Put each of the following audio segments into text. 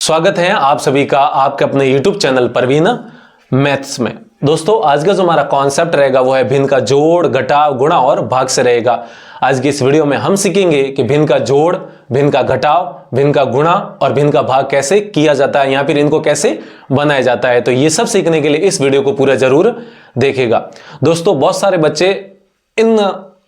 स्वागत है आप सभी का आपके अपने YouTube चैनल परवीन मैथ्स में। दोस्तों आज का जो हमारा कॉन्सेप्ट रहेगा वो है भिन्न का जोड़, घटाव, गुणा और भाग से रहेगा। आज की इस वीडियो में हम सीखेंगे कि भिन्न का जोड़, भिन्न का घटाव, भिन्न का गुणा और भिन्न का भाग कैसे किया जाता है या फिर इनको कैसे बनाया जाता है। तो ये सब सीखने के लिए इस वीडियो को पूरा जरूर देखिएगा। दोस्तों बहुत सारे बच्चे इन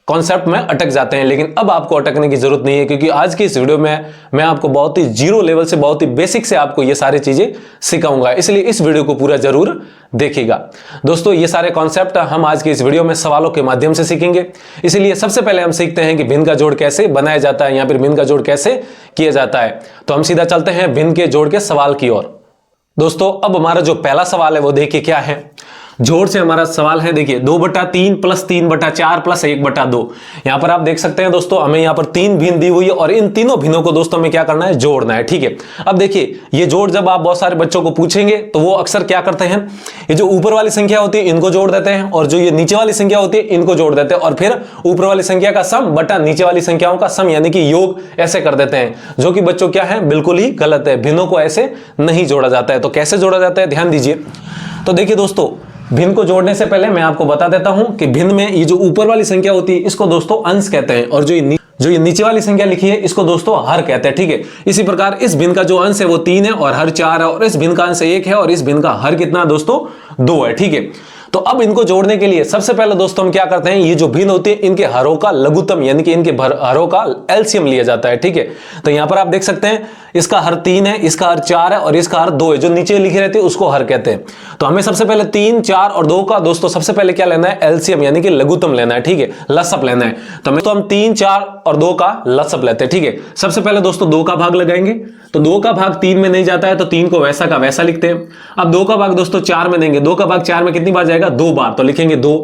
कॉन्सेप्ट में अटक जाते हैं, लेकिन अब आपको अटकने की जरूरत नहीं है, क्योंकि आज की इस वीडियो में मैं आपको बहुत ही जीरो लेवल से, बहुत ही बेसिक से आपको ये सारी चीजें सिखाऊंगा। इसलिए इस वीडियो को पूरा जरूर देखिएगा। दोस्तों ये सारे कॉन्सेप्ट हम आज की इस वीडियो में सवालों के माध्यम से सीखेंगे। इसलिए सबसे पहले हम सीखते हैं कि भिन्न का जोड़ कैसे बनाया जाता है या फिर भिन्न का जोड़ कैसे किया जाता है। तो हम सीधा चलते हैं भिन्न के जोड़ के सवाल की ओर। दोस्तों अब हमारा जो पहला सवाल है वो देखिए क्या है। जोड़ से हमारा सवाल है, देखिए 2/3 प्लस 3/4 प्लस 1/2। यहां पर आप देख सकते हैं दोस्तों, हमें यहां पर 3 भिन्न दी हुई है और इन तीनों भिन्नों को दोस्तों हमें क्या करना है, जोड़ना है। ठीक है, अब देखिए ये जोड़ जब आप बहुत सारे बच्चों को पूछेंगे तो वो अक्सर क्या करते हैं, ये जो ऊपर वाली संख्या होती है इनको जोड़ देते हैं और जो ये नीचे वाली संख्या होती है इनको जोड़ देते हैं और फिर ऊपर वाली संख्या का सम बटा नीचे वाली संख्याओं का सम यानी कि योग ऐसे कर देते हैं, जो कि बच्चों क्या है, बिल्कुल ही गलत है। भिन्नों को ऐसे नहीं जोड़ा जाता है। तो कैसे जोड़ा जाता है, ध्यान दीजिए। तो देखिए दोस्तों, भिन्न को जोड़ने से पहले मैं आपको बता देता हूं कि भिन्न में ये जो ऊपर वाली संख्या होती है इसको दोस्तों अंश कहते हैं और जो ये नीचे वाली संख्या लिखी है इसको दोस्तों हर कहते हैं। ठीक है, इसी प्रकार इस भिन्न का जो अंश है वो 3 है और हर 4 है और इस भिन्न का अंश 1 है और इस भिन्न का हर कितना दोस्तों 2 है। ठीक है, तो अब इनको जोड़ने के लिए सबसे पहले दोस्तों हम क्या करते हैं, ये जो भिन्न होती है इनके हरों का लघुत्तम यानी कि इनके हरों का एलसीएम लिया जाता है। ठीक है, तो यहां पर आप देख सकते हैं इसका हर 3 है, इसका हर 4 है और इसका हर 2 है। जो नीचे लिखे रहते हैं उसको हर कहते हैं। तो हमें सबसे पहले 3, 4 और 2 का दोस्तों सबसे पहले क्या लेना है, एलसीएम यानी कि लघुत्तम लेना है। ठीक है, लसअप लेना है। तो हम 3, 4 और 2 का लसअप लेते हैं। ठीक है, सबसे पहले दोस्तों 2 का भाग लगाएंगे। तो 2 का भाग 3 में नहीं जाता है तो 3 को वैसा का वैसा लिखते हैं। अब 2 का भाग दोस्तों 4 में देंगे। 2 का भाग 4 में कितनी बार जाएगा, 2 बार, तो लिखेंगे 2।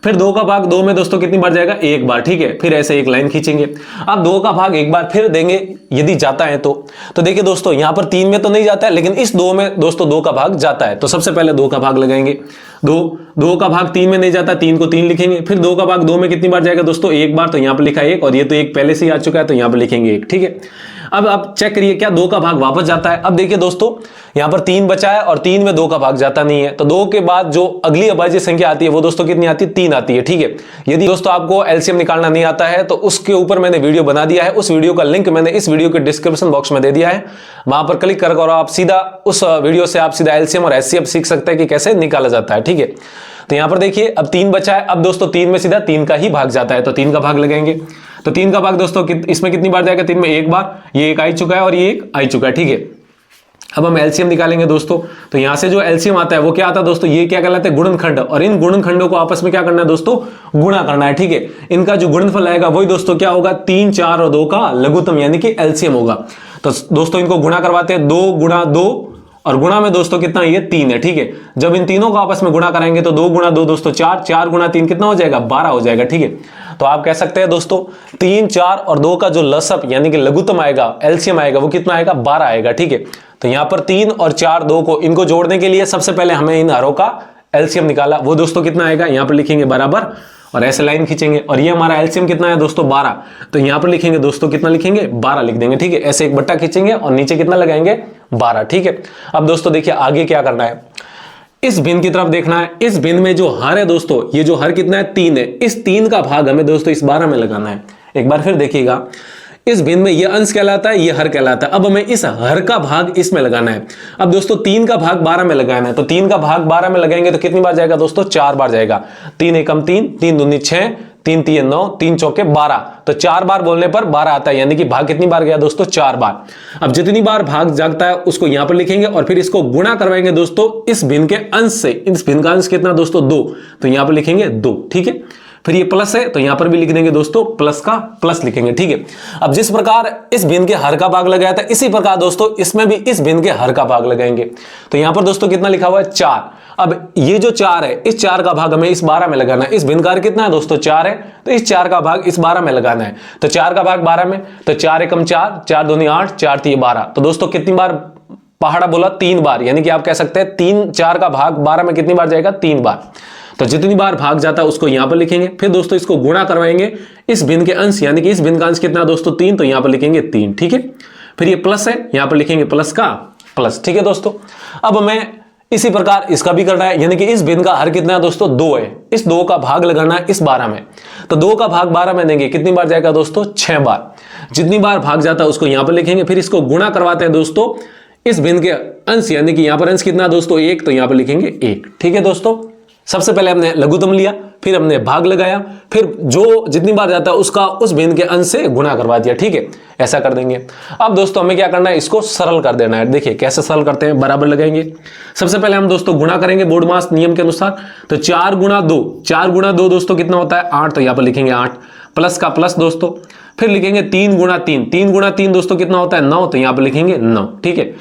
फिर 2 का भाग 2 में दोस्तों कितनी बार जाएगा, 1 बार। ठीक है, फिर ऐसे एक लाइन खींचेंगे। अब 2 का भाग 1 बार फिर देंगे यदि जाता है तो देखिए दोस्तों यहां पर 3 में तो नहीं जाता है, लेकिन इस 2 में दोस्तों 2 का भाग जाता है। तो सबसे पहले 2 का भाग लगाएंगे। 2 का भाग 3 में नहीं जाता, 3 को 3 लिखेंगे। फिर 2 का भाग 2 में कितनी बार जाएगा दोस्तों, 1 बार, तो यहां पर लिखा 1 और ये तो 1 पहले से ही आ चुका है तो यहां पर लिखेंगे 1। ठीक है, अब आप चेक करिए क्या 2 का भाग वापस जाता है। अब देखिए दोस्तों यहां पर 3 बचा है और 3 में 2 का भाग जाता नहीं है, तो 2 के बाद जो अगली अभाज्य संख्या आती है वो दोस्तों कितनी आती है, 3 आती है। ठीक है, यदि दोस्तों आपको एलसीएम निकालना नहीं आता है तो उसके ऊपर मैंने वीडियो बना दिया है, उस वीडियो का लिंक मैंने इस वीडियो के डिस्क्रिप्शन बॉक्स में दे दिया है। वहां पर क्लिक कर आप सीधा उस वीडियो से आप सीधा एलसीएम और एचसीएफ सीख सकते हैं कि कैसे निकाला जाता है। ठीक है, तो यहां पर देखिए अब 3 बचा है। अब दोस्तों 3 में सीधा 3 का ही भाग जाता है, तो 3 का भाग लगाएंगे। तो 3 का भाग दोस्तों इसमें कितनी बार जाएगा, 3 में 1 बार, ये 1 आ चुका है और ये 1 आ चुका है। ठीक है, अब हम एलसीएम निकालेंगे दोस्तों। तो यहां से जो एलसीएम आता है वो क्या आता है दोस्तों, ये क्या कहलाते हैं, गुणनखंड। और इन गुणनखंडों को आपस में क्या करना है दोस्तों, गुणा करना है। ठीक है, इनका जो गुणनफल आएगा वही दोस्तों क्या होगा, 3, 4 और 2 का लघुत्तम यानी कि एलसीएम होगा। तो दोस्तों इनको गुणा करवाते हैं, 2 गुणा 2 और गुणा में दोस्तों कितना, ये 3 है। ठीक है, जब इन तीनों को आपस में गुणा कराएंगे तो 2 गुणा 2 दोस्तों 4, 4 गुणा 3 कितना हो जाएगा, 12 हो जाएगा। ठीक है, तो आप कह सकते हैं दोस्तों 3, 4 और 2 का जो लसअप यानी कि लघुत्तम आएगा, एलसीएम आएगा, वो कितना आएगा, 12 आएगा। ठीक है, तो यहां पर 3 और 4, 2 को इनको जोड़ने के लिए सबसे पहले हमें इन हरों का एलसीएम निकाला, वो दोस्तों कितना आएगा, यहां पर लिखेंगे बराबर और ऐसे लाइन खींचेंगे और ये हमारा एलसीएम कितना है दोस्तों, 12। तो यहां पर लिखेंगे दोस्तों कितना लिखेंगे, 12 लिख देंगे। ठीक है, ऐसे एक बट्टा खींचेंगे और नीचे कितना लगाएंगे, 12। ठीक है, अब दोस्तों देखिए आगे क्या करना है, इस भिन्न की तरफ देखना है। इस भिन्न में जो हर है दोस्तों, ये जो हर कितना है, 3 है। इस 3 का भाग हमें दोस्तों इस 12 में लगाना है। एक बार फिर देखिएगा, इस भिन्न में ये अंश कहलाता है, ये हर कहलाता है। अब हमें इस हर का भाग इसमें लगाना है। अब दोस्तों 3 का भाग 12 में लगाना है, तो 3 का भाग 12 में लगाएंगे तो कितनी बार जाएगा दोस्तों, 4 बार जाएगा। 3 एकम 3, 3 दूनी 6, 3 3 9, 3 चौके 12, तो 4 बार बोलने पर 12 आता है, यानी कि भाग कितनी बार गया दोस्तों, 4 बार। अब जितनी बार भाग जागता है उसको यहां पर लिखेंगे और फिर इसको गुणा करवाएंगे दोस्तों इस भिन्न के अंश से। इस भिन्न का अंश कितना दोस्तों, 2, तो यहां पर लिखेंगे 2। ठीक है, फिर ये प्लस है तो यहां पर भी लिख देंगे दोस्तों, प्लस का प्लस लिखेंगे। ठीक है, अब जिस प्रकार इस भिन्न के हर का भाग लगाया था इसी प्रकार दोस्तों इसमें भी इस भिन्न के हर का भाग लगाएंगे। तो यहां पर दोस्तों कितना लिखा हुआ है, 4। अब ये जो 4 है, इस 4 का भाग हमें इस 12 में लगाना है। इस भिन्न का हर कितना है दोस्तों, 4 है, तो इस 4 का भाग इस 12 में लगाना है। तो 4 का भाग 12 में, तो 4 एकम 4, 4 दूनी 8, 4 3 12। तो दोस्तों कितनी बार पहाड़ा बोला, 3 बार, यानी कि आप कह सकते हैं 3, 4 का भाग 12 में कितनी बार जाएगा, 3 बार। तो जितनी बार भाग जाता है उसको यहां पर लिखेंगे। फिर दोस्तों इसको गुणा करवाएंगे इस भिन्न के अंश, यानी कि इस भिन्न का अंश कितना दोस्तों, 3, तो यहां पर लिखेंगे 3। ठीक है, फिर ये प्लस है, यहां पर लिखेंगे प्लस का प्लस। ठीक है दोस्तों, अब हमें इसी प्रकार इसका भी करना है, यानी कि इस भिन्न का हर कितना है दोस्तों 2 है, इस 2 का भाग लगाना है इस 12 में। तो 2 का भाग 12 में देंगे, कितनी बार जाएगा दोस्तों 6 बार। जितनी बार भाग जाता है उसको यहां पर लिखेंगे, फिर इसको गुणा करवाते हैं दोस्तों इस भिन्न के अंश, यानी कि यहां पर अंश कितना दोस्तों 1, तो यहां पर लिखेंगे 1। ठीक है दोस्तों, सबसे पहले हमने लघुत्तम लिया, फिर हमने भाग लगाया, फिर जो जितनी बार जाता है उसका उस भिन्न के अंश से गुणा करवा दिया। ठीक है, ऐसा कर देंगे। अब दोस्तों हमें क्या करना है, इसको सरल कर देना है। देखिए कैसे सरल करते हैं, बराबर लगाएंगे। सबसे पहले हम दोस्तों गुणा करेंगे बोर्डमास नियम के अनुसार। तो 4 गुणा 2, 4 गुणा 2 दोस्तों कितना होता है 8, तो यहां पर लिखेंगे 8, प्लस का प्लस दोस्तों। फिर लिखेंगे 3 गुणा 3, 3 गुणा 3 दोस्तों कितना होता है 9, तो यहां पर लिखेंगे 9। ठीक है,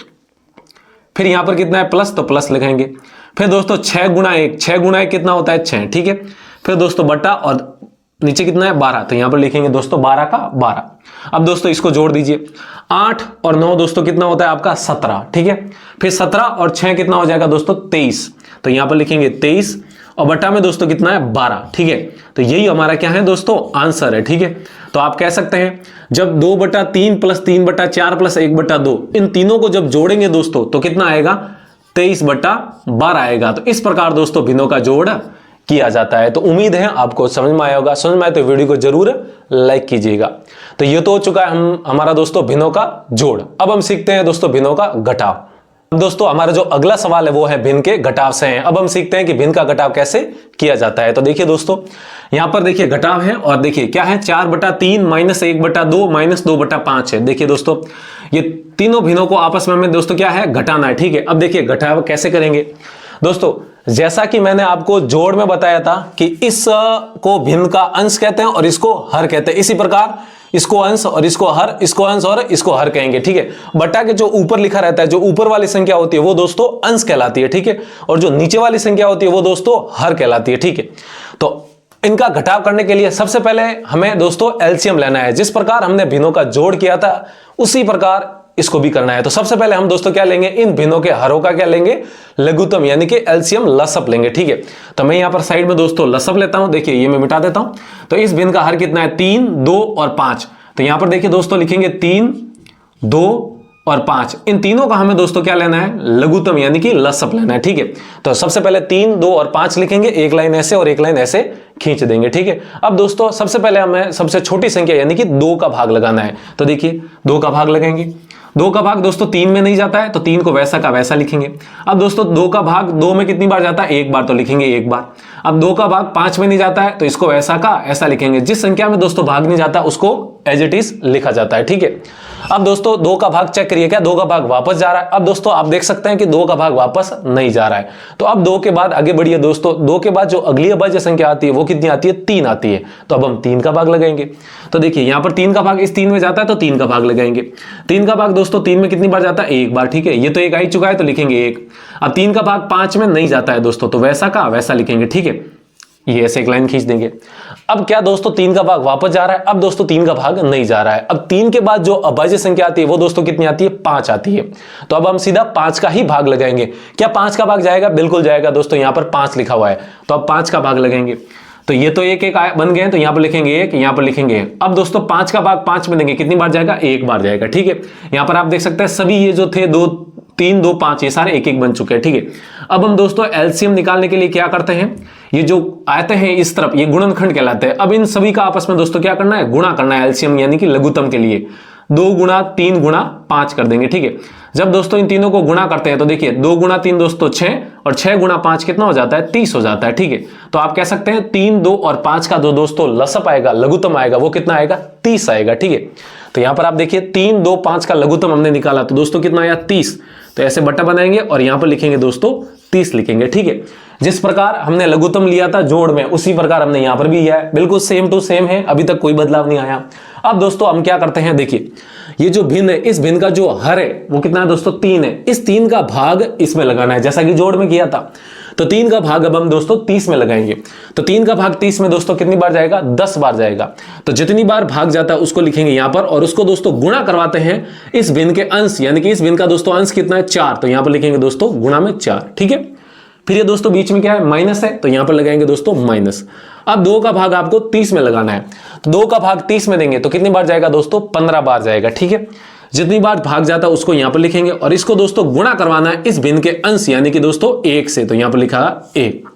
फिर यहां पर कितना है प्लस, तो प्लस लिखेंगे। फिर दोस्तों 6 गुणा 1, 6 गुणा 1 कितना होता है 6। ठीक है, फिर दोस्तों बटा और नीचे कितना है 12, तो यहां पर लिखेंगे दोस्तों 12 का 12। अब दोस्तों इसको जोड़ दीजिए, 8 और 9 दोस्तों कितना होता है आपका 17। ठीक है, फिर 17 और 6 कितना हो जाएगा दोस्तों 23, तो यहां पर लिखेंगे 23 और बटा में दोस्तों कितना है 12। ठीक है, तो यही हमारा क्या है दोस्तों आंसर है। ठीक है, तो आप कह सकते हैं जब 2/3 प्लस 3/4 प्लस 1/2 इन तीनों को जब जोड़ेंगे दोस्तों तो कितना आएगा 23/12 आएगा। तो इस प्रकार दोस्तों भिन्नों का जोड़ किया जाता है। तो उम्मीद है आपको समझ में आया होगा। समझ में आए तो वीडियो को जरूर लाइक कीजिएगा। तो ये तो हो चुका है हमारा दोस्तों भिन्नों का जोड़। अब हम सीखते हैं दोस्तों भिन्नों का घटाव। दोस्तों हमारा जो अगला सवाल है वो है भिन्न के घटाव से है। अब हम सीखते हैं कि भिन्न का घटाव कैसे किया जाता है। तो देखिए दोस्तों यहां पर देखिए घटाव है और देखिए क्या है 4/3 माइनस 1/2 माइनस 2/5 है। देखिए दोस्तों ये तीनों भिन्नों को आपस में हमें दोस्तों क्या है घटाना है। ठीक है, अब देखिए घटाव कैसे करेंगे दोस्तों। जैसा कि मैंने आपको जोड़ में बताया था कि इस को भिन्न का अंश कहते हैं और इसको हर कहते हैं, इसी प्रकार इसको अंश और इसको हर, इसको अंश और इसको हर कहेंगे। ठीक है, बटा के जो ऊपर लिखा रहता है, जो ऊपर वाली संख्या होती है वो दोस्तों अंश कहलाती है। ठीक है, और जो नीचे वाली संख्या होती है वो दोस्तों हर कहलाती है। ठीक है, तो इनका घटाव करने के लिए सबसे पहले हमें दोस्तों एलसीएम लेना है। जिस प्रकार हमने भिन्नों का जोड़ किया था उसी प्रकार इसको भी करना है। तो सबसे पहले हम दोस्तों क्या लेंगे, इन भिन्नों के हरों का क्या लेंगे, लघुत्तम यानी कि एलसीएम लसअप लेंगे। ठीक है, तो मैं यहां पर साइड में दोस्तों लसअप लेता हूं। देखिए ये मैं मिटा देता हूं। तो इस भिन्न का हर कितना है 3, 2 और 5। तो यहां पर देखिए दोस्तों लिखेंगे 3, 2 और 5। इन तीनों का हमें दोस्तों क्या लेना है, लघुत्तम यानी कि लसअप लेना है। ठीक है, तो सबसे पहले 3, 2 और 5 लिखेंगे, एक लाइन ऐसे और एक लाइन ऐसे खींच देंगे। ठीक है, अब दोस्तों सबसे पहले हमें सबसे छोटी संख्या यानी कि 2 का भाग लगाना है। तो देखिए 2 का भाग लगाएंगे। 2 का भाग दोस्तों 3 में नहीं जाता है तो 3 को वैसा का वैसा लिखेंगे। अब दोस्तों 2 का भाग 2 में कितनी बार जाता है, एक बार, तो लिखेंगे एक बार। अब 2 का भाग 5 में नहीं जाता है तो इसको वैसा का ऐसा लिखेंगे। जिस संख्या में दोस्तों भाग नहीं जाता उसको एज इट इज लिखा जाता है। ठीक है, अब दोस्तों 2 का भाग चेक करिए, क्या 2 का भाग वापस जा रहा है। अब दोस्तों आप देख सकते हैं कि 2 का भाग वापस नहीं जा रहा है। तो अब 2 के बाद आगे बढ़िए दोस्तों। 2 के बाद जो अगली अभाज्य संख्या आती है वो कितनी आती है, 3 आती है। तो अब हम 3 का भाग लगाएंगे। तो देखिए यहां पर 3 का भाग इस 3 में जाता है तो 3 का भाग लगाएंगे। 3 का भाग दोस्तों 3 में कितनी बार जाता है, एक बार। ठीक है, ये तो एक आ ही चुका है तो लिखेंगे 1। अब 3 का भाग 5 में नहीं जाता है दोस्तों तो वैसा का वैसा लिखेंगे। ठीक है, ये ऐसे एक लाइन खींच देंगे। अब क्या दोस्तों 3 का भाग वापस जा रहा है, अब दोस्तों 3 का भाग नहीं जा रहा है। अब 3 के बाद जो अभाज्य संख्या आती है वो दोस्तों कितनी आती है, 5 आती है। तो अब हम सीधा 5 का ही भाग लगाएंगे। क्या 5 का भाग जाएगा, बिल्कुल जाएगा दोस्तों। यहां पर 5 लिखा हुआ है तो अब 5 का भाग लगाएंगे। तो ये तो एक बन गए, तो यहां पर लिखेंगे 1, यहां पर लिखेंगे 1। अब दोस्तों 5 का भाग 5 में देंगे, कितनी बार जाएगा, एक बार जाएगा। ठीक है, यहां पर आप देख सकते हैं सभी ये जो थे 2, 3, 2, 5 ये सारे एक एक बन चुके हैं। ठीक है, अब हम दोस्तों एलसीएम निकालने के लिए क्या करते हैं, ये जो आते हैं इस तरफ ये गुणनखंड कहलाते हैं। अब इन सभी का आपस में दोस्तों क्या करना है, गुणा करना है एलसीएम यानी कि लघुत्तम के लिए। 2 गुणा 3 गुणा 5 कर देंगे। ठीक है, जब दोस्तों इन तीनों को गुणा करते हैं तो देखिए 2 गुणा 3 दोस्तों 6 और 6 गुणा 5 कितना हो जाता है, 30 हो जाता है। ठीक है, तो आप कह सकते हैं 3, 2 और 5 का जो दोस्तों लसअप आएगा, लघुत्तम आएगा, वो कितना आएगा, 30 आएगा। ठीक है, तो यहां पर आप देखिए 3, 2, 5 का लघुत्तम हमने निकाला तो दोस्तों कितना आया, 30। तो ऐसे बट्टा बनाएंगे और यहां पर लिखेंगे दोस्तों 30 लिखेंगे। ठीक है, जिस प्रकार हमने लघुत्तम लिया था जोड़ में उसी प्रकार हमने यहां पर भी लिया है, बिल्कुल सेम टू सेम है, अभी तक कोई बदलाव नहीं आया। अब दोस्तों हम क्या करते हैं, देखिए ये जो भिन्न है इस भिन्न का जो हर है वो कितना है दोस्तों, 3 है। इस 3 का भाग इसमें लगाना है जैसा कि जोड़ में किया था। तो 3 का भाग अब हम दोस्तों 30 में लगाएंगे। तो 3 का भाग 30 में दोस्तों कितनी बार जाएगा, 10 बार जाएगा। तो जितनी बार भाग जाता है उसको लिखेंगे यहां पर और उसको दोस्तों गुणा करवाते हैं इस भिन्न के अंश, यानी कि इस भिन्न का दोस्तों अंश कितना है, 4। तो यहां पर लिखेंगे दोस्तों गुणा में 4। ठीक है, फिर ये दोस्तों बीच में क्या है, माइनस है, तो यहां पर लगाएंगे दोस्तों माइनस। अब 2 का भाग आपको 30 में लगाना है। तो 2 का भाग 30 में देंगे तो कितनी बार जाएगा दोस्तों, 15 बार जाएगा। ठीक है, जितनी बार भाग जाता है उसको यहां पर लिखेंगे और इसको दोस्तों गुणा करवाना है इस भिन्न के अंश यानी कि दोस्तों 1 से, तो यहां पर लिखा 1।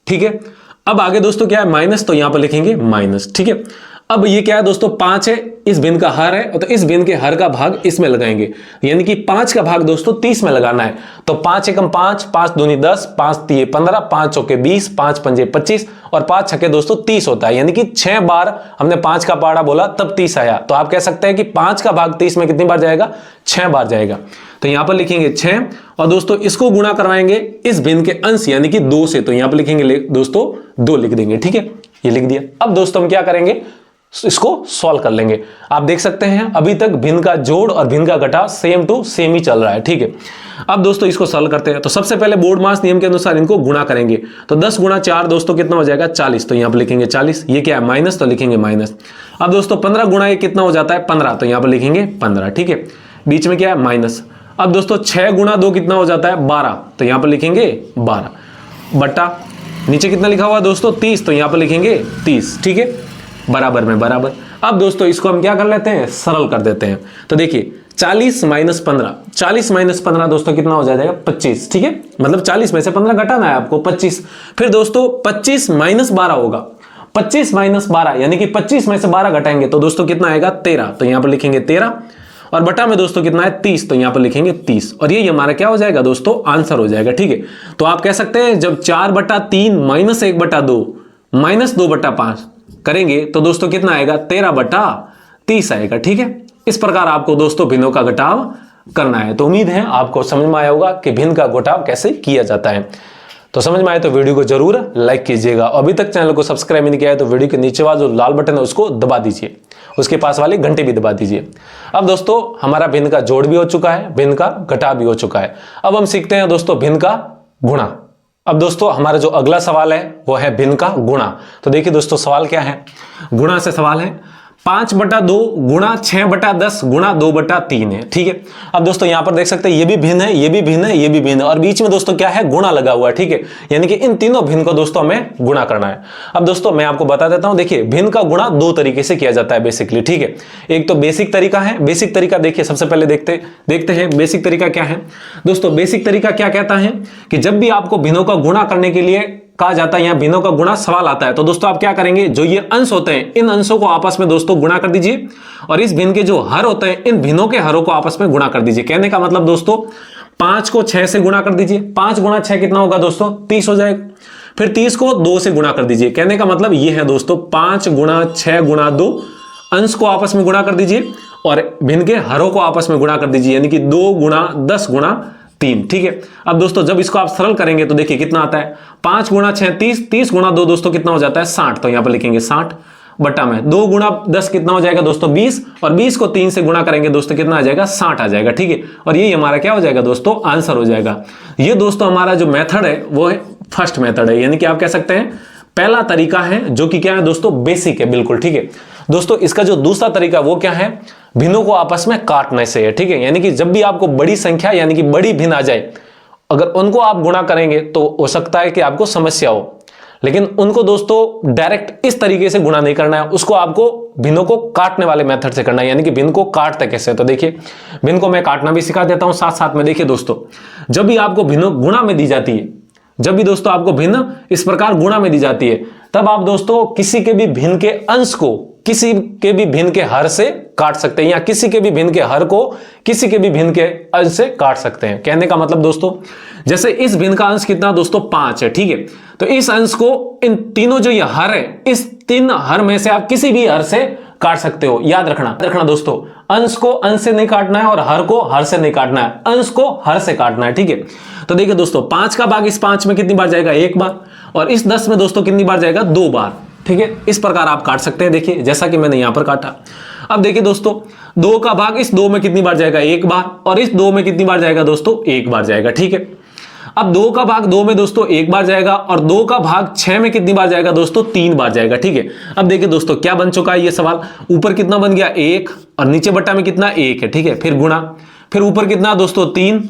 ठीक है, अब आगे दोस्तों क्या है माइनस, तो यहां पर लिखेंगे माइनस। ठीक है, अब ये क्या है दोस्तों 5 है, इस भिन्न का हर है, तो इस भिन्न के हर का भाग इसमें लगाएंगे यानी कि 5 का भाग दोस्तों 30 में लगाना है। तो 5 एकम 5, 5 दूनी 10, 5 तिये 15, 5 चौके 20, 5 पंजे 25 और 5 छक्के दोस्तों 30 होता है। यानी कि 6 बार हमने 5 का पहाड़ा बोला तब 30 आया। तो आप कह सकते हैं कि 5 का भाग 30 में कितनी बार जाएगा, 6 बार जाएगा। तो यहां पर लिखेंगे 6 और दोस्तों इसको गुणा करवाएंगे इस भिन्न के अंश यानी कि 2 से, तो यहां पर लिखेंगे दोस्तों 2 लिख देंगे। ठीक है, ये लिख दिया। अब दोस्तों हम क्या करेंगे, इसको सॉल्व कर लेंगे। आप देख सकते हैं अभी तक भिन्न का जोड़ और भिन्न का घटाव सेम टू सेम ही चल रहा है। ठीक है, अब दोस्तों इसको सॉल्व करते हैं। तो सबसे पहले बोर्डमास नियम के अनुसार इनको गुणा करेंगे। तो 10 गुणा 4 दोस्तों कितना हो जाएगा 40, तो यहां पर लिखेंगे 40। ये क्या है माइनस, तो लिखेंगे माइनस। अब दोस्तों 15 गुणा ये कितना हो जाता है 15, तो यहां पर लिखेंगे 15। ठीक है, बीच में क्या है माइनस। अब दोस्तों 6 गुणा 2 कितना हो जाता है 12, तो यहां पर लिखेंगे 12 बट्टा नीचे कितना लिखा हुआ दोस्तों 30, तो यहां पर लिखेंगे 30। ठीक है, बराबर में बराबर। अब दोस्तों इसको हम क्या कर लेते हैं, सरल कर देते हैं। तो देखिए 40 माइनस 15, 40 माइनस 15 दोस्तों कितना हो जाएगा 25। ठीक है, मतलब 40 में से 15 घटाना है आपको 25। फिर दोस्तों 25 माइनस 12 होगा, 25 माइनस 12 यानी कि 25 में से 12 घटाएंगे तो दोस्तों कितना आएगा 13, तो यहां पर लिखेंगे 13 और बटा में दोस्तों कितना है 30, तो यहां पर लिखेंगे 30 और ये हमारा क्या हो जाएगा दोस्तों आंसर हो जाएगा। ठीक है, तो आप कह सकते हैं जब 4/3 माइनस 1/2 माइनस 2/5 करेंगे तो दोस्तों कितना आएगा 13/30 आएगा। ठीक है, इस प्रकार आपको दोस्तों भिन्नों का घटाव करना है। तो उम्मीद है आपको समझ में आया होगा कि भिन्न का घटाव कैसे किया जाता है। तो समझ में आए तो वीडियो को जरूर लाइक कीजिएगा। अभी तक चैनल को सब्सक्राइब नहीं किया है तो वीडियो के नीचे वाला जो लाल बटन है उसको दबा दीजिए, उसके पास वाली घंटी भी दबा दीजिए। अब दोस्तों हमारा भिन्न का जोड़ भी हो चुका है, भिन्न का घटाव भी हो चुका है। अब हम सीखते हैं दोस्तों भिन्न का गुणा। अब दोस्तों हमारा जो अगला सवाल है वो है भिन्न का गुणा। तो देखिए दोस्तों सवाल क्या है, गुणा से सवाल है 5/2 गुणा 6/10 गुणा 2/3 है। ठीक है, अब दोस्तों यहां पर देख सकते हैं ये भी भिन्न है, ये भी भिन्न है, ये भी भिन्न है और बीच में दोस्तों क्या है गुणा लगा हुआ है। ठीक है, यानी कि इन तीनों भिन्न को दोस्तों हमें गुणा करना है। अब दोस्तों मैं आपको बता देता हूं, देखिए भिन्न का गुणा 2 तरीके से किया जाता है बेसिकली। ठीक है, एक तो बेसिक तरीका है। बेसिक तरीका देखिए सबसे पहले देखते हैं बेसिक तरीका क्या है। दोस्तों बेसिक तरीका क्या कहता है कि जब भी आपको भिन्नों का गुणा करने के लिए कहा जाता है, यहां भिन्नों का गुणा सवाल आता है, तो दोस्तों आप क्या करेंगे, जो ये अंश होते हैं इन अंशों को आपस में दोस्तों गुणा कर दीजिए और इस भिन्न के जो हर होते हैं इन भिन्नों के हरों को आपस में गुणा कर दीजिए। कहने का मतलब दोस्तों 5 को 6 से गुणा कर दीजिए, 5 गुणा 6 कितना होगा दोस्तों 30 हो जाएगा। फिर 30 को 2 से गुणा कर दीजिए। कहने का मतलब ये है दोस्तों 5 गुणा 6 गुणा 2 अंश को आपस में गुणा कर दीजिए और भिन्न के हरों को आपस में गुणा कर दीजिए, यानी कि 2 गुणा 10 गुणा 3। ठीक है, अब दोस्तों जब इसको आप सरल करेंगे तो देखिए कितना आता है 5 गुणा 6 30, 30 गुणा 2 दोस्तों कितना हो जाता है 60, तो यहां पर लिखेंगे 60 बट्टा में 2 गुणा 10 कितना हो जाएगा दोस्तों 20 और 20 को 3 से गुणा करेंगे दोस्तों कितना आ जाएगा 60 आ जाएगा। ठीक है, और ये हमारा क्या हो जाएगा दोस्तों आंसर हो जाएगा। ये दोस्तों हमारा जो मेथड है वो है फर्स्ट मेथड है, यानी कि आप कह सकते हैं पहला तरीका है जो कि क्या है दोस्तों बेसिक है बिल्कुल। ठीक है दोस्तों, इसका जो दूसरा तरीका वो क्या है, भिन्नों को आपस में काटने से है। ठीक है, यानी कि जब भी आपको बड़ी संख्या यानी कि बड़ी भिन्न आ जाए, अगर उनको आप गुणा करेंगे तो हो सकता है कि आपको समस्या हो, लेकिन उनको दोस्तों डायरेक्ट इस तरीके से गुणा नहीं करना है, उसको आपको भिन्नों को काटने वाले मेथड से करना है। यानी कि भिन्न को काटते कैसे, तो देखिए भिन्न को मैं काटना भी सिखा देता हूं साथ साथ में। देखिए दोस्तों जब भी आपको भिन्न गुणा में दी जाती है, जब भी दोस्तों आपको भिन्न इस प्रकार गुणा में दी जाती है, तब आप दोस्तों किसी के भी भिन्न के अंश को किसी के भी भिन्न के हर से काट सकते हैं या किसी के भी भिन्न के हर को किसी के भी भिन्न के अंश से काट सकते हैं। कहने का मतलब दोस्तों जैसे इस भिन्न का अंश कितना दोस्तों 5 है। ठीक है, तो इस अंश को इन तीनों जो ये हर है इस 3 हर में से आप किसी भी हर से काट सकते हो। याद रखना दोस्तों, अंश को अंश से नहीं काटना है और हर को हर से नहीं काटना है, अंश को हर से काटना है। ठीक है, तो देखिए दोस्तों 5 का भाग इस 5 में कितनी बार जाएगा 1 बार और इस 10 में दोस्तों कितनी बार जाएगा 2 बार। ठीक है, इस प्रकार आप काट सकते हैं। देखिए जैसा कि मैंने यहां पर काटा। अब देखिए दोस्तों 2 का भाग इस 2 में कितनी बार जाएगा 1 बार और इस 2 में कितनी बार जाएगा दोस्तों 1 बार जाएगा। ठीक है, अब 2 का भाग 2 में दोस्तों 1 बार जाएगा और 2 का भाग 6 में कितनी बार जाएगा दोस्तों 3 बार जाएगा। ठीक है, अब देखिए दोस्तों क्या बन चुका है ये सवाल, ऊपर कितना बन गया 1 और नीचे बट्टा में कितना 1 है। ठीक है, फिर गुणा, फिर ऊपर कितना दोस्तों 3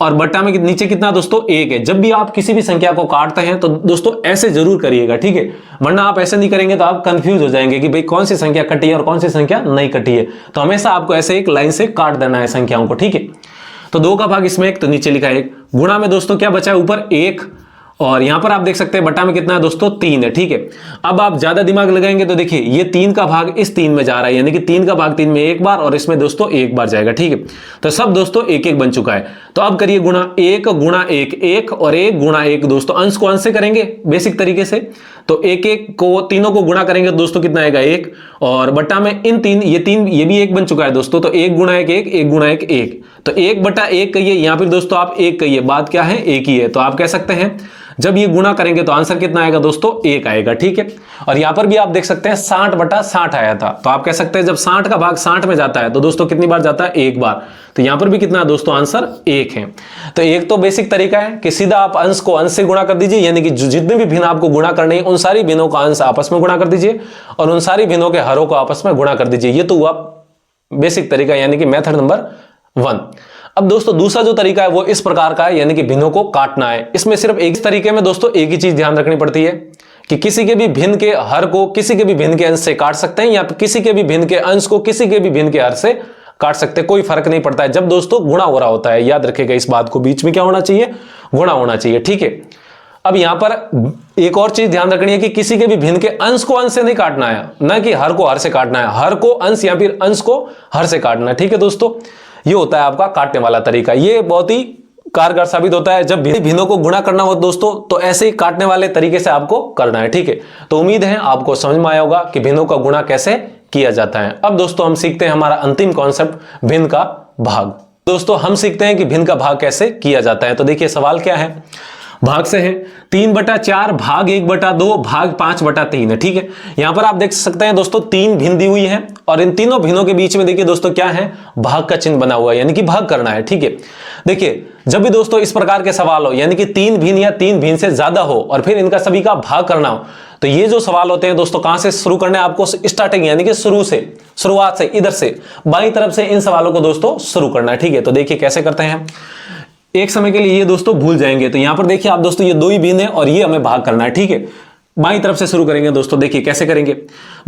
और बट्टा में नीचे कितना दोस्तों 1 है। जब भी आप किसी भी संख्या को काटते हैं तो दोस्तों ऐसे जरूर करिएगा, ठीक है, वरना आप ऐसे नहीं करेंगे तो आप कंफ्यूज हो जाएंगे कि भाई कौन सी संख्या कटी है और कौन सी संख्या नहीं कटी है। तो हमेशा आपको ऐसे एक लाइन से काट देना है संख्याओं को, ठीक है। तो 2 का भाग इसमें 1, तो नीचे लिखा है 1। गुणा में दोस्तों क्या बचा है, ऊपर 1, और यहां पर आप देख सकते हैं बट्टा में कितना है दोस्तों 3 है, ठीक है। अब आप ज्यादा दिमाग लगाएंगे तो देखिए ये 3 का भाग इस 3 में जा रहा है, यानी कि 3 का भाग 3 में 1 बार और इसमें दोस्तों 1 बार जाएगा, ठीक है। तो सब दोस्तों 1 बन चुका है। तो अब करिए गुणा 1 गुणा 1 1 और 1 गुणा 1 दोस्तों अंश को अंश से करेंगे बेसिक तरीके से। तो 1 को तीनों को गुणा करेंगे तो दोस्तों कितना आएगा 1, और बट्टा में इन 3 ये भी 1 बन चुका है दोस्तों। तो 1 गुणा 1 1 1 गुणा 1 1, तो 1 बटा 1 कहिए, यहां पर दोस्तों आप 1 कहिए, बात क्या है 1 ही है। तो आप कह सकते हैं जब ये गुणा करेंगे तो आंसर कितना आएगा दोस्तों 1 आएगा, ठीक है। और यहां पर भी आप देख सकते हैं 60 बटा 60 आया था, तो आप कह सकते हैं जब 60 का भाग 60 में जाता है तो दोस्तों कितनी बार जाता है 1 बार। तो यहां पर भी कितना है दोस्तों आंसर 1 है। तो एक तो बेसिक तरीका है कि सीधा आप अंश को अंश से गुणा कर दीजिए, यानी कि जितने भी भिन्न आपको गुणा करने हैं उन सारी भिन्नों का अंश आपस में गुणा कर दीजिए और उन सारी भिन्नों के हरों को आपस में गुणा कर दीजिए। ये तो हुआ बेसिक तरीका, यानी कि मेथड नंबर 1। अब दोस्तों दूसरा जो तरीका है वो इस प्रकार का है, यानी कि भिन्नों को काटना है। इसमें सिर्फ एक तरीके में दोस्तों एक ही चीज ध्यान रखनी पड़ती है कि किसी के भी भिन्न के हर को किसी के भी भिन्न के अंश से काट सकते हैं, या किसी के भी भिन्न के अंश को किसी के भी भिन्न के हर से काट सकते हैं, कोई फर्क नहीं पड़ता है जब दोस्तों गुणा हो रहा होता है। याद रखिएगा इस बात को, बीच में क्या होना चाहिए, गुणा होना चाहिए, ठीक है। अब यहां पर एक और चीज ध्यान रखनी है कि किसी के भी भिन्न के अंश को अंश से नहीं काटना है, ना कि हर को हर से काटना है, हर को अंश या फिर अंश को हर से काटना है, ठीक है दोस्तों। ये होता है आपका काटने वाला तरीका। ये बहुत ही कारगर साबित होता है जब भिन्नों को गुणा करना हो दोस्तों, तो ऐसे ही काटने वाले तरीके से आपको करना है, ठीक है। तो उम्मीद है आपको समझ में आया होगा कि भिन्नों का गुणा कैसे किया जाता है। अब दोस्तों हम सीखते हैं हमारा अंतिम कॉन्सेप्ट, भिन्न का भाग। दोस्तों हम सीखते हैं कि भिन्न का भाग कैसे किया जाता है। तो देखिए सवाल क्या है, भाग से है 3/4 भाग 1/2 भाग 5/3 है, ठीक है। यहां पर आप देख सकते हैं दोस्तों 3 भिन्न दी हुई है और इन तीनों भिन्नों के बीच में देखिए दोस्तों क्या है, भाग का चिन्ह बना हुआ है, यानी कि भाग करना है, ठीक है। देखिए जब भी दोस्तों इस प्रकार के सवाल हो, यानी कि 3 भिन्न या 3 भिन्न से ज्यादा हो और फिर इनका सभी का भाग करना हो, तो ये जो सवाल होते हैं दोस्तों कहां से शुरू करना है आपको, स्टार्टिंग यानी कि शुरुआत से, इधर से बाईं तरफ से इन सवालों को दोस्तों शुरू करना है, ठीक है। तो देखिए कैसे करते हैं, एक समय के लिए ये दोस्तों भूल जाएंगे। तो यहां पर देखिए आप दोस्तों ये 2 ही भिन्न है और ये हमें भाग करना है, ठीक है। बाईं तरफ से शुरू करेंगे दोस्तों, देखिए कैसे करेंगे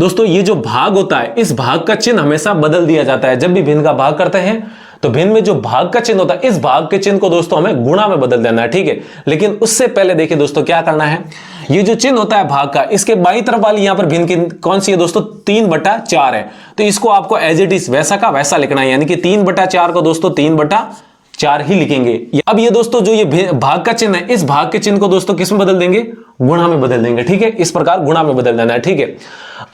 दोस्तों। ये जो भाग होता है इस भाग का चिन्ह हमेशा बदल दिया जाता है। जब भी भिन्न का भाग करते हैं तो भिन्न में जो भाग का चिन्ह होता है इस भाग के चिन्ह को दोस्तों हमें गुणा में बदल देना है, ठीक है। लेकिन उससे पहले देखिए दोस्तों क्या करना है, ये जो चिन्ह होता है भाग का, इसके बाईं तरफ वाली यहां पर भिन्न की कौन सी है दोस्तों, 3/4 है। तो इसको आपको एज इट इज वैसा का वैसा लिखना है, यानी कि 3/4 को दोस्तों 3/4 ही लिखेंगे। अब ये दोस्तों जो ये भाग का चिन्ह है इस भाग के चिन्ह को दोस्तों किस में बदल देंगे, गुणा में बदल देंगे, ठीक है। इस प्रकार गुणा में बदल देना है, ठीक है।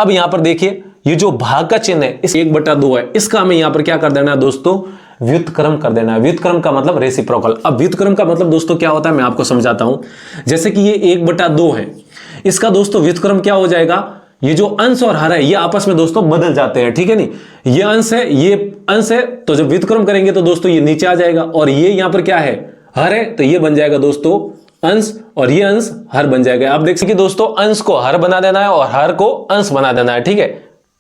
अब यहां पर देखिए ये जो भाग का चिन्ह है इस 1/2 है, इसका हमें यहां पर क्या कर देना है दोस्तों, व्युत्क्रम कर देना है। व्युत्क्रम का मतलब रेसिप्रोकल। अब व्युत्क्रम का मतलब दोस्तों क्या होता है मैं आपको समझाता हूं। जैसे कि ये 1/2 है, इसका दोस्तों व्युत्क्रम क्या हो जाएगा, ये जो अंश और हर है ये आपस में दोस्तों बदल जाते हैं, ठीक है। नहीं ये अंश है ये अंश है, तो जब व्युत्क्रम करेंगे तो दोस्तों ये नीचे आ जाएगा, और ये यहां पर क्या है, हर है, तो ये बन जाएगा दोस्तों अंश, और ये अंश हर बन जाएगा। आप देख सकते दोस्तों अंश को हर बना देना है और हर को अंश बना देना है, ठीक है।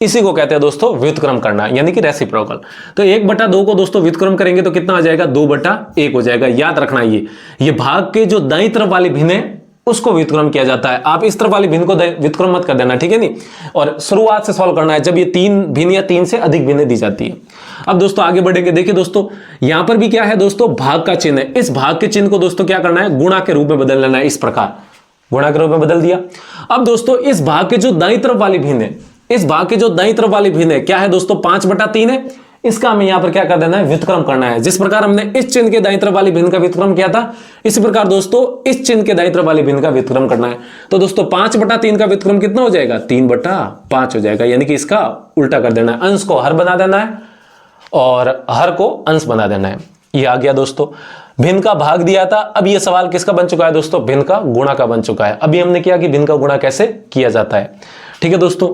इसी को कहते हैं दोस्तों व्युत्क्रम करना, यानी कि रेसिप्रोकल। तो 1/2 को दोस्तों व्युत्क्रम करेंगे तो कितना आ जाएगा, 2/1 हो जाएगा। याद रखना ये भाग के जो दाईं तरफ वाली भिन्न है उसको व्युत्क्रम किया जाता है। आप इस तरफ वाली भिन्न को व्युत्क्रम मत कर देना, ठीक है नहीं। और शुरुआत से सॉल्व करना है जब ये 3 भिन्न या 3 से अधिक भिन्न दी जाती है। अब दोस्तों आगे बढ़ेंगे, देखिए दोस्तों यहां पर भी क्या है दोस्तों, भाग का चिन्ह है। इस भाग के चिन्ह को दोस्तों क्या करना है, गुणा के रूप में बदल लेना है। इस प्रकार गुणा के रूप में बदल दिया। अब दोस्तों इस भाग के जो दाईं तरफ वाली भिन्न है, इस भाग के जो दाईं तरफ वाली भिन्न है क्या है दोस्तों, 5/3 है। इसका हमें यहां पर क्या कर देना है, व्युत्क्रम करना है। जिस प्रकार हमने इस चिन्ह के दाईं तरफ वाली भिन्न का व्युत्क्रम किया था, इसी प्रकार दोस्तों इस चिन्ह के दाईं तरफ वाली भिन्न का व्युत्क्रम करना है। तो दोस्तों 5/3 का व्युत्क्रम कितना हो जाएगा, 3/5 हो जाएगा, यानी कि इसका उल्टा कर देना है। अंश को हर बना देना है और हर को अंश बना देना है। ये आ गया दोस्तों, भिन्न का भाग दिया था। अब ये सवाल किसका बन चुका है दोस्तों, भिन्न का गुणा का बन चुका है। अभी हमने किया कि भिन्न का गुणा कैसे किया जाता है, ठीक है दोस्तों।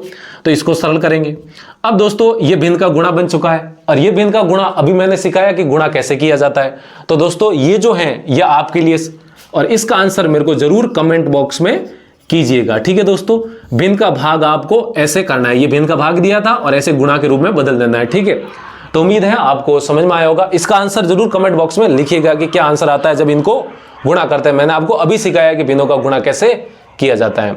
तो इसको सरल करेंगे। अब दोस्तों ये भिन्न का गुणा बन चुका है और ये भिन्न का गुणा अभी मैंने सिखाया कि गुणा कैसे किया जाता है। तो दोस्तों ये जो है ये आपके लिए, और इसका आंसर मेरे को जरूर कमेंट बॉक्स में कीजिएगा, ठीक है दोस्तों। भिन्न का भाग आपको ऐसे करना है, ये भिन्न का भाग दिया था और ऐसे गुणा के रूप में बदल देना है, ठीक है। तो उम्मीद है आपको समझ में आया होगा। इसका आंसर जरूर कमेंट बॉक्स में लिखिएगा कि क्या आंसर आता है जब इनको गुणा करते हैं। मैंने आपको अभी सिखाया कि भिन्नों का गुणा कैसे किया जाता है।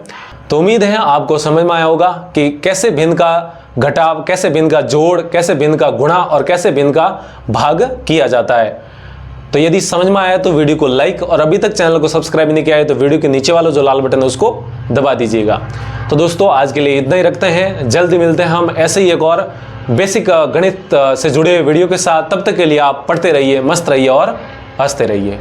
तो उम्मीद है आपको समझ में आया होगा कि कैसे भिन्न का घटाव, कैसे भिन्न का जोड़, कैसे भिन्न का गुणा और कैसे भिन्न का भाग किया जाता है। तो यदि समझ में आया तो वीडियो को लाइक और अभी तक चैनल को सब्सक्राइब नहीं किया है तो वीडियो के नीचे वाला जो लाल बटन है उसको दबा दीजिएगा। तो दोस्तों आज के लिए इतना ही रखते हैं, जल्दी मिलते हैं हम ऐसे ही एक और बेसिक गणित से जुड़े वीडियो के साथ। तब तक के लिए आप पढ़ते रहिए, मस्त रहिए और हंसते रहिए।